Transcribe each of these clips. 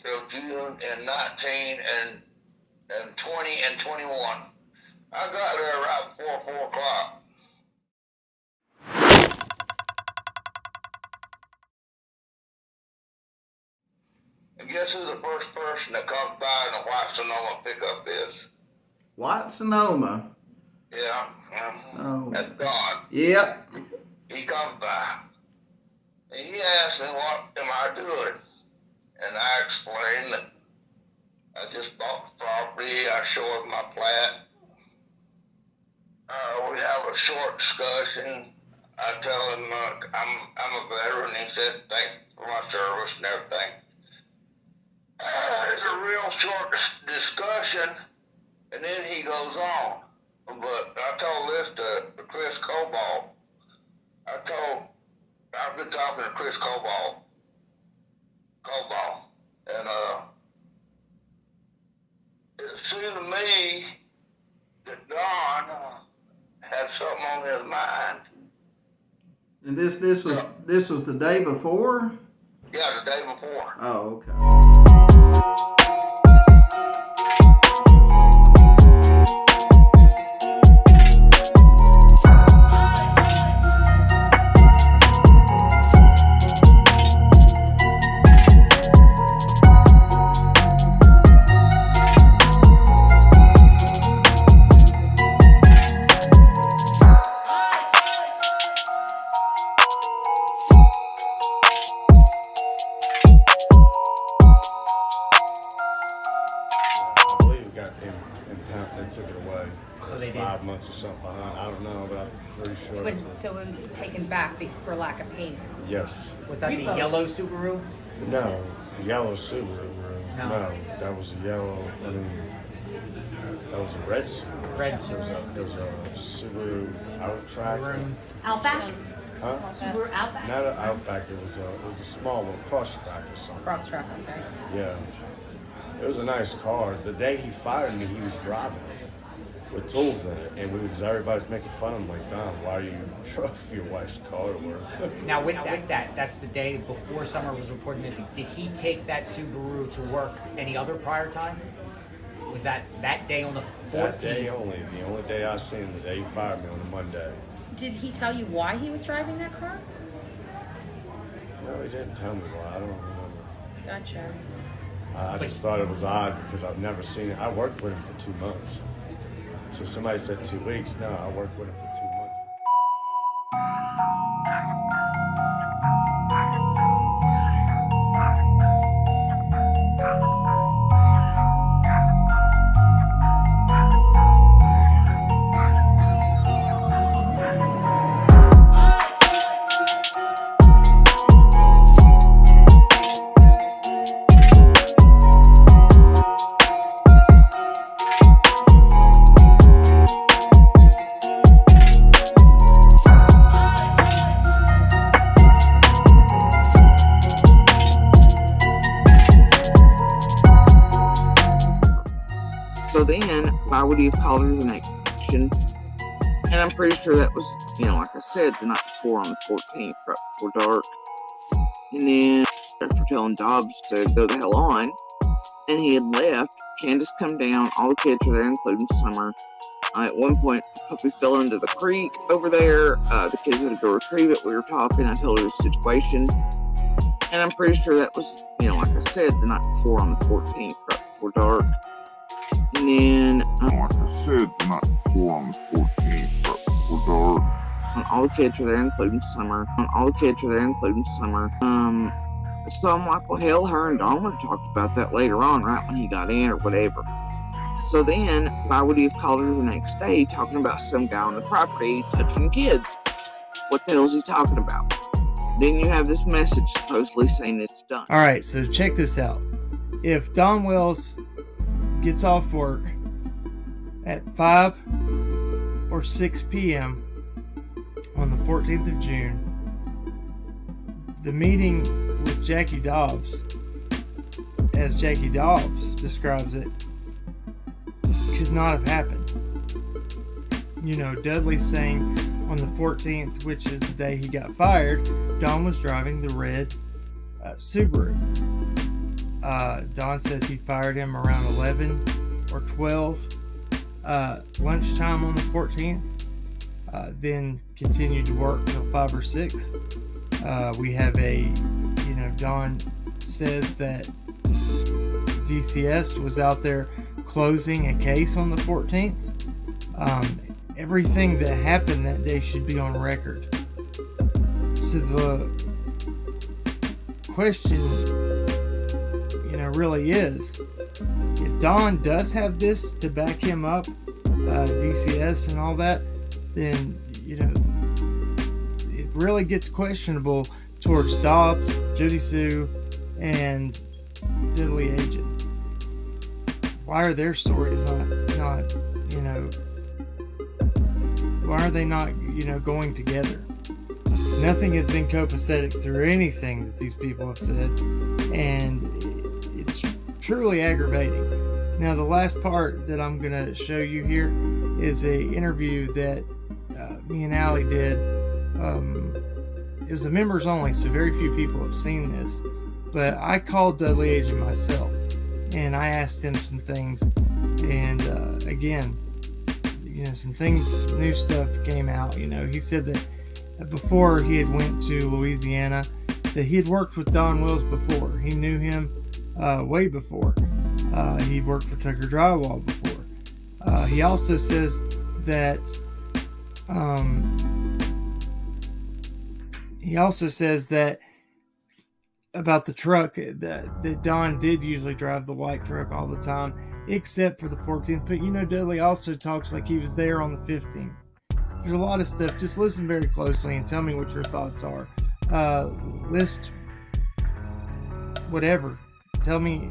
of June in 19 and 20 and 21. I got there right before 4 o'clock. And guess who the first person that comes by in a white Sonoma pickup is? White Sonoma? Yeah, Oh. That's Don. Yep. He comes by. And he asked me, what am I doing? And I explained that I just bought the property. I showed him my plat. We have a short discussion. I tell him I'm a veteran. He said, thanks for my service and everything. It's a real short discussion, and then he goes on. But I told this to Chris Cobalt. I've been talking to Chris Cobalt, and it seemed to me that Don had something on his mind. And this was the day before? Yeah, the day before. Oh, okay. They took it away. It's 5 months or something behind. I don't know, but I'm pretty sure. It was taken back for lack of payment. Yes. Was that the yellow Subaru? No, the yellow Subaru. No, that was a yellow. I mean, that was a red Subaru. Red Subaru. There was a Subaru Outback. Outback? Huh? Subaru Outback? Not an Outback. It was a small one, Crosstrack or something. Crosstrack, okay. Yeah. It was a nice car. The day he fired me, he was driving it with tools in it, and everybody's making fun of him. Like, Don, why do you drove your wife's car to work? Now with that, that's the day before Summer was reported missing. Did he take that Subaru to work any other prior time? Was that day on the 14th? That day only. The only day I seen him, the day he fired me on a Monday. Did he tell you why he was driving that car? No, he didn't tell me why. I don't remember. Gotcha. I just thought it was odd because I've never seen it. I worked with him for 2 months. So somebody said 2 weeks. No, I worked with him for 2 months. So then, why would he have called her the next action? And I'm pretty sure that was, like I said, the night before on the 14th, right before dark. And then, after telling Dobbs to go the hell on, and he had left, Candace come down, all the kids are there, including Summer. At one point, the puppy fell into the creek over there. The kids had to go retrieve it. We were talking. I told her the situation. And I'm pretty sure that was, like I said, the night before on the 14th, right before dark. And then, like I said, the night before on the 14th, right before dark. And all the kids are there, including Summer. So I'm like, well, hell, her and Dawn would have talked about that later on, right when he got in or whatever. So then, why would he have called her the next day talking about some guy on the property touching kids? What the hell is he talking about? Then you have this message supposedly saying it's done. All right, so check this out. If Don Wells gets off work at 5 or 6 p.m. on the 14th of June, the meeting with Jackie Dobbs, as Jackie Dobbs describes it, could not have happened. Dudley's saying on the 14th, which is the day he got fired, Don was driving the red Subaru. Don says he fired him around 11 or 12 lunchtime on the 14th. Then continued to work till 5 or 6. We have Don says that DCS was out there closing a case on the 14th. Everything that happened that day should be on record. So the question, really is, if Don does have this to back him up, DCS and all that, then, it really gets questionable towards Dobbs, Jody Sue, and Dudley Ajan. Why are their stories not why are they not, going together? Nothing has been copacetic through anything that these people have said, and it's truly aggravating. Now, the last part that I'm going to show you here is a interview that me and Allie did. It was a members only, so very few people have seen this. But I called Dudley Ajan myself, and I asked him some things. And again, some things, new stuff came out. He said that before he had went to Louisiana, that he had worked with Don Wills before. He knew him way before. He worked for Tucker Drywall before. He also says that about the truck that Don did usually drive the white truck all the time, except for the 14th. But Dudley also talks like he was there on the 15th. There's a lot of stuff. Just listen very closely and tell me what your thoughts are. List whatever. Tell me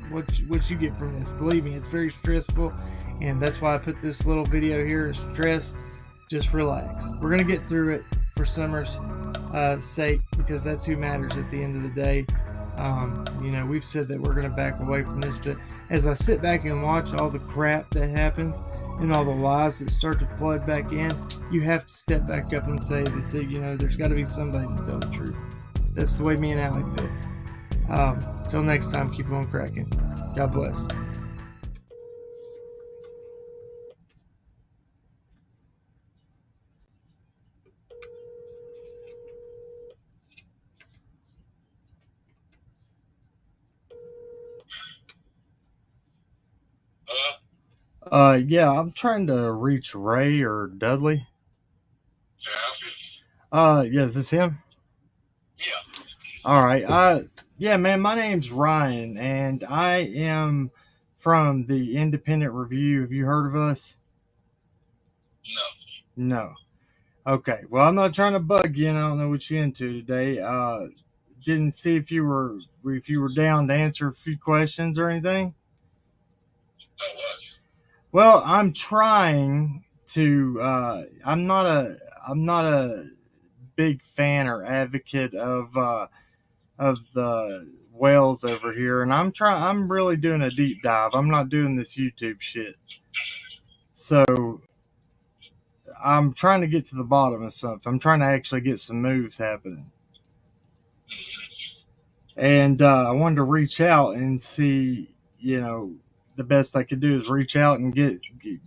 what you get from this. Believe me, it's very stressful, and that's why I put this little video here. Stress, just relax. We're gonna get through it for Summer's sake, because that's who matters at the end of the day. We've said that we're gonna back away from this, but as I sit back and watch all the crap that happens and all the lies that start to flood back in, you have to step back up and say that there's got to be somebody to tell the truth. That's the way me and Allie feel. Till next time, keep on cracking. God bless. Yeah, I'm trying to reach Ray or Dudley. Yeah, is this him? Yeah. All right. Yeah, man, my name's Ryan, and I am from the Independent Review. Have you heard of us? No. Okay. Well, I'm not trying to bug you, and I don't know what you're into today. Didn't see if you were down to answer a few questions or anything. Well, I'm trying to. I'm not a big fan or advocate of the whales over here, and I'm really doing a deep dive. I'm not doing this YouTube shit. So I'm trying to get to the bottom of something. I'm trying to actually get some moves happening. And I wanted to reach out and see, the best I could do is reach out and get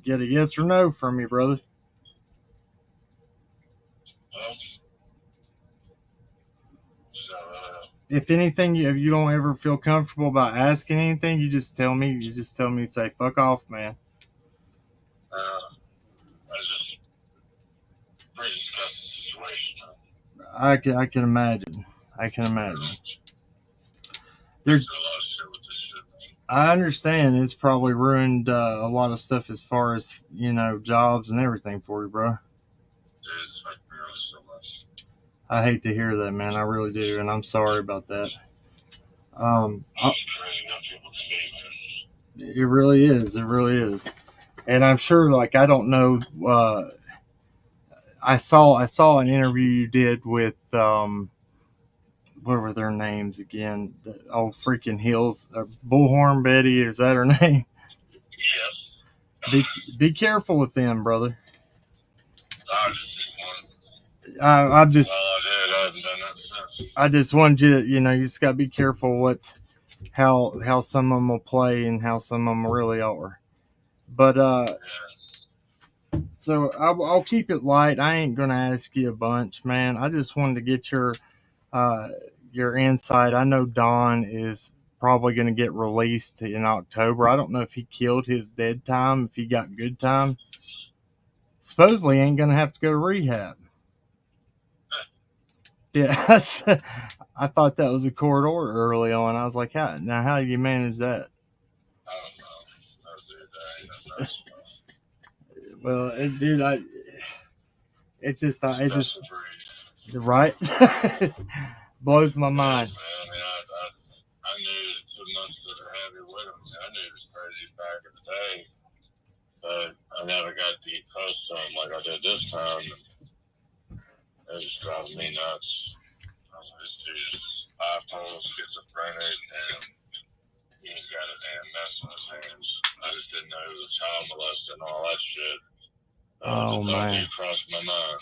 a yes or no from you, brother. If anything, if you don't ever feel comfortable about asking anything, you just tell me. You just tell me, say, fuck off, man. I just pretty disgusting situation. I can imagine. There's a lot of shit with this shit, man. I understand it's probably ruined a lot of stuff as far as, jobs and everything for you, bro. It's affected me really so much. I hate to hear that, man. I really do, and I'm sorry about that. It's crazy how people can be, man. It really is. It really is. And I'm sure, I don't know. I saw an interview you did with what were their names again? The old freaking Hills, Bullhorn Betty. Is that her name? Yes. Be careful with them, brother. I just didn't want it. I just Well, I did. I haven't done that since. I just wanted you to, you just got to be careful how some of them will play and how some of them really are. But so I'll keep it light. I ain't gonna ask you a bunch, man. I just wanted to get your insight. I know Don is probably going to get released in October. I don't know if he killed his dead time, if he got good time. Supposedly he ain't going to have to go to rehab. Yeah, I thought that was a court order early on. I was like, how do you manage that? Well, dude, it just right blows my mind. I knew 2 months that are heavy with him. I knew it was crazy back in the day, but I never got to get close to him like I did this time. It was driving me nuts. I was like, this dude is bipolar, schizophrenic, and he's got a damn mess in his hands. I just didn't know he was a child molester and all that shit. Oh man, crossed my mind.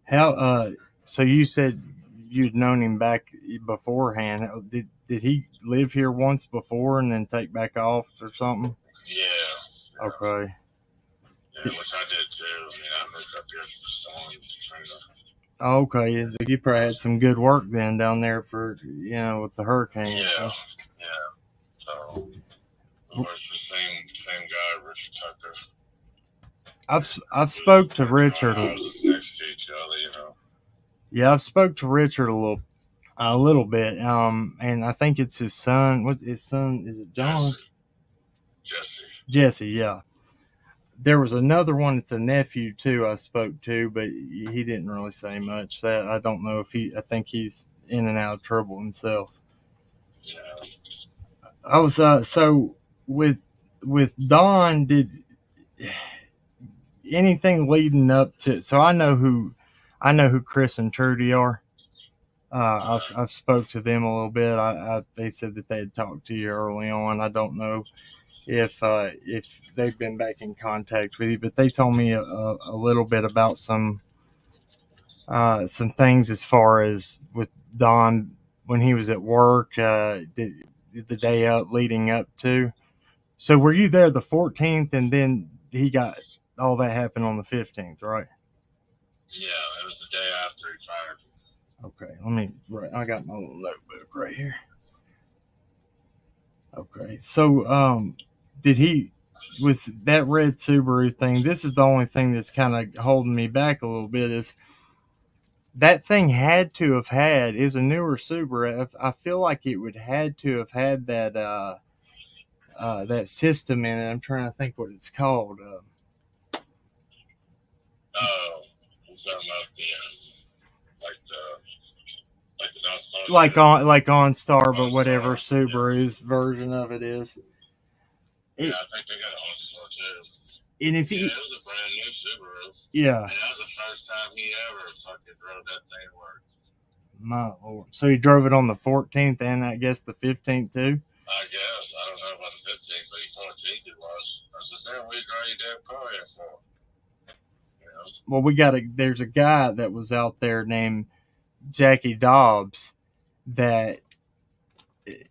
How? So you said you'd known him back beforehand. Did he live here once before and then take back off or something? Yeah. Okay. Yeah, which I did too. I mean, I moved up here for the storm, Katrina. Oh, okay. So you probably had some good work then down there for with the hurricane. Yeah. So it was the same guy, Richard Tucker. I've spoke to Richard. Next to each other, Yeah, I've spoke to Richard a little bit. And I think it's his son. What's his son? Is it John? Jesse. Yeah. There was another one. It's a nephew too. I spoke to, but he didn't really say much. That I don't know if I think he's in and out of trouble himself. Yeah. I was so with Don. Did anything leading up to? So I know who Chris and Trudy are. I've spoke to them a little bit. They said that they had talked to you early on. I don't know if they've been back in contact with you, but they told me a little bit about some things as far as with Don when he was at work, the day up leading up to. So were you there the 14th, and then he got all that happened on the 15th, right? Yeah, it was the day after he fired. Okay, I got my little notebook right here. Okay, so was that red Subaru thing? This is the only thing that's kind of holding me back a little bit. Is that thing had to have had? It was a newer Subaru. I feel like it would had to have had that that system in it. I'm trying to think what it's called. Like OnStar, but whatever Subaru's version of it is. Yeah, I think they got an OnStar too. And if it was a brand new Subaru. Yeah. And that was the first time he ever fucking drove that thing to work. My Lord. So he drove it on the 14th and I guess the 15th too? I guess. I don't know about the 15th, but the 14th it was. I said, damn, we drive your damn car here for? Well, there's a guy that was out there named Jackie Dobbs that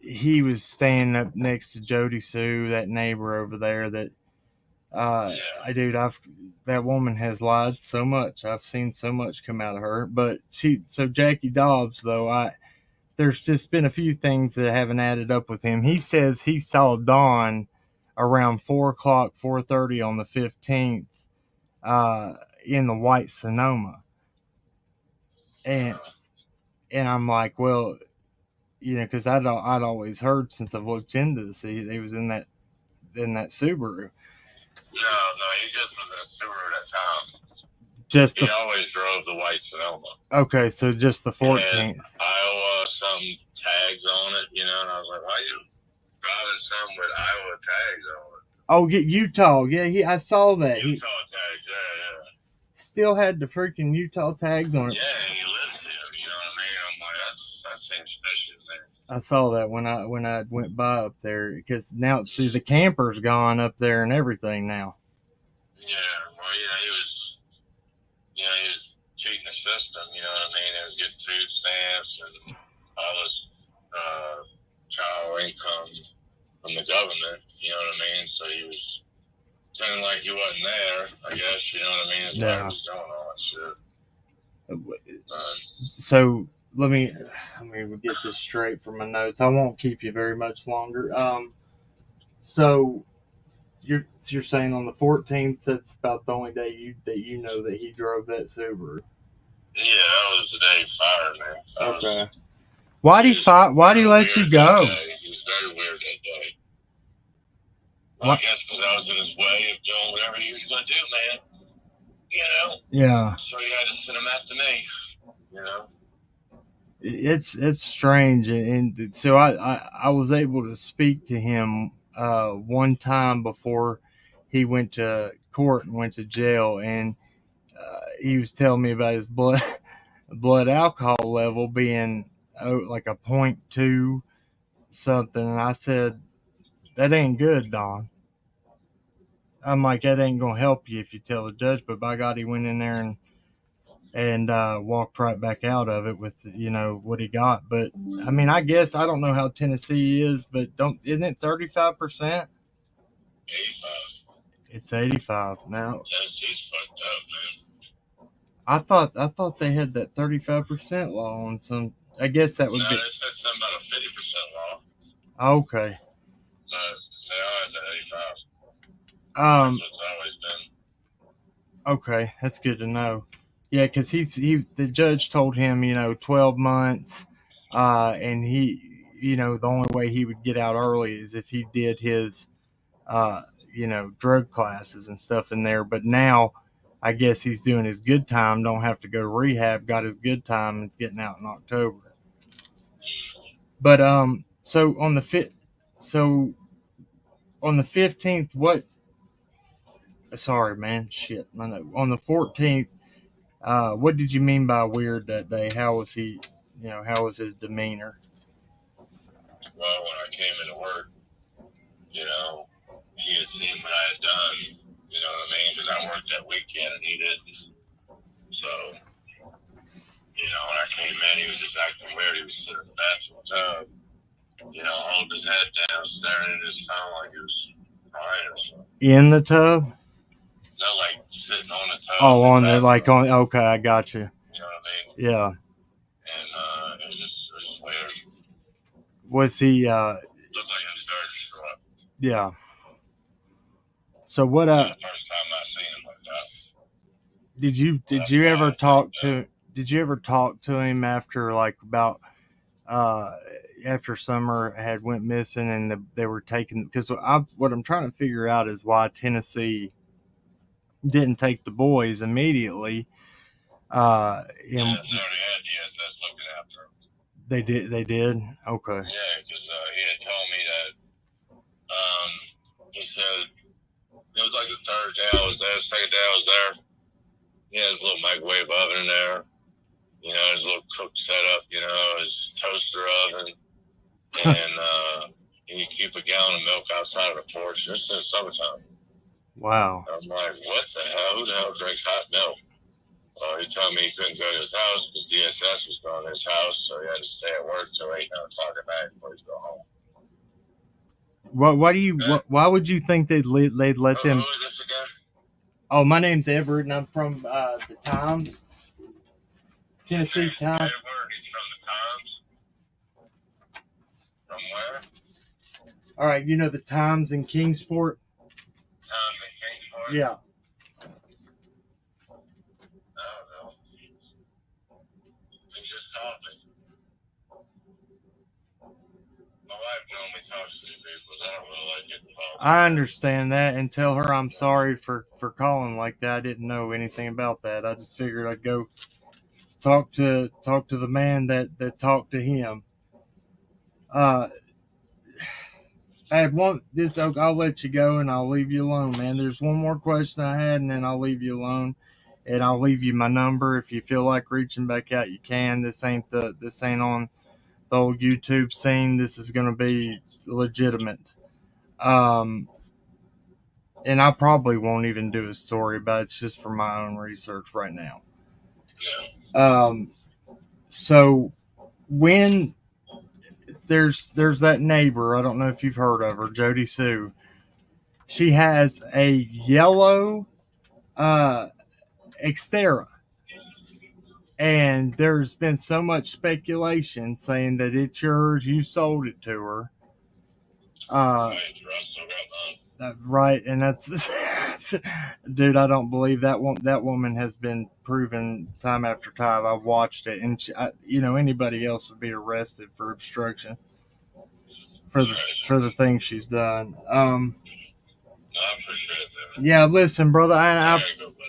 he was staying up next to Jody Sue, that neighbor over there that that woman has lied so much. I've seen so much come out of her. But Jackie Dobbs, though, there's just been a few things that haven't added up with him. He says he saw Dawn around 4:30 on the 15th in the white Sonoma. And I'm like, well, because I'd always heard since I've looked into this, he was in that Subaru. No, he just was in a Subaru that time. He always drove the white Sonoma. Okay, so just the 14th. And Iowa, some tags on it, and I was like, why are you driving something with Iowa tags on it? Oh, Utah. Yeah, I saw that. Utah tags, yeah. Still had the freaking Utah tags on it. Yeah, and he lives here, you know what I mean? I'm like, that seems fishy, man. I saw that when I went by up there, because now the camper's gone up there and everything now. Yeah, well, he was cheating the system, you know what I mean? He was getting food stamps and all this child income from the government, you know what I mean? So he was pretending like he wasn't there, I guess, you know what I mean? His wife was doing all that shit. So let me get this straight from my notes. I won't keep you very much longer. So you're saying on the 14th, that's about the only day you know that he drove that Subaru. Yeah, that was the day he fired me. Okay. Why did he let you go? He was very weird that day. Well, I guess because I was in his way of doing whatever he was going to do, man. You know? Yeah. So he had to send him after me, you know? It's strange, and so I was able to speak to him one time before he went to court and went to jail, and he was telling me about his blood alcohol level being like a 0.2 something, and I said, that ain't good, Don. I'm like, that ain't gonna help you if you tell the judge. But by God, he went in there and walked right back out of it with, you know, what he got. But I mean, I guess I don't know how Tennessee is, but isn't it 35%? 85. It's 85 now. Tennessee's fucked up, man. I thought they had that 35% law on some. I guess that would no, be. They said something about a 50% law. Okay. But they always at 85. That's what it's always been. Okay, that's good to know. Yeah, because the judge told him, 12 months, and the only way he would get out early is if he did his, drug classes and stuff in there. But now, I guess he's doing his good time, don't have to go to rehab, got his good time, and it's getting out in October. But so on the 15th, what? Sorry, man. Shit. On the 14th, what did you mean by weird that day? How was he? How was his demeanor? Well, when I came into work, he had seen what I had done. You know what I mean? Because I worked that weekend and he didn't. So, when I came in, he was just acting weird. He was sitting in the bathroom tub, holding his head down, staring at his phone like he was crying or something. In the tub? No, like sitting on the tub. Oh, on the okay, I got you. You know what I mean? Yeah. And it was just weird. Was he? Looked like he was very distraught. Yeah. So what? The first time I seen him like that. Did you ever talk to him after after Summer had went missing and they were taking? Because what I'm trying to figure out is why Tennessee didn't take the boys immediately. They already had DSS looking after him. They did. Okay. Yeah, because he had told me that. He said it was like the third day I was there, second day I was there. He had his little microwave oven in there. His little cook setup. His toaster oven, and he keep a gallon of milk outside of the porch. This is summertime. Wow. I'm like, what the hell? Who the hell drinks hot milk? He told me he couldn't go to his house because DSS was going to his house, so he had to stay at work till 8, 9 o'clock at night before he'd go home. Why would you think they'd let them? Who is this again? Oh, my name's Everett, and I'm from the Times, Tennessee Times. Edward, he's from the Times. From where? All right, the Times in Kingsport. Times in Kingsport. Yeah. I understand that, and tell her I'm sorry for calling like that. I didn't know anything about that. I just figured I'd go talk to the man that talked to him. I had I'll let you go and I'll leave you alone, man. There's one more question I had, and then I'll leave you alone, and I'll leave you my number. If you feel like reaching back out, you can. This ain't on the old YouTube scene. This is going to be legitimate. And I probably won't even do a story about it. It's just for my own research right now. Yeah. So there's that neighbor. I don't know if you've heard of her, Jody Sue. She has a yellow Xterra, and there's been so much speculation saying that it's yours. You sold it to her. Right, and that's dude. I don't believe that woman has been proven time after time. I've watched it, and anybody else would be arrested for obstruction for the things she's done. I appreciate that. Yeah, listen, brother. I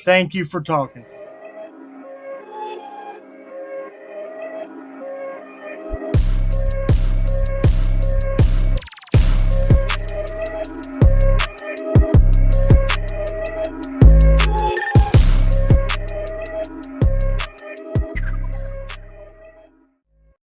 thank you for talking.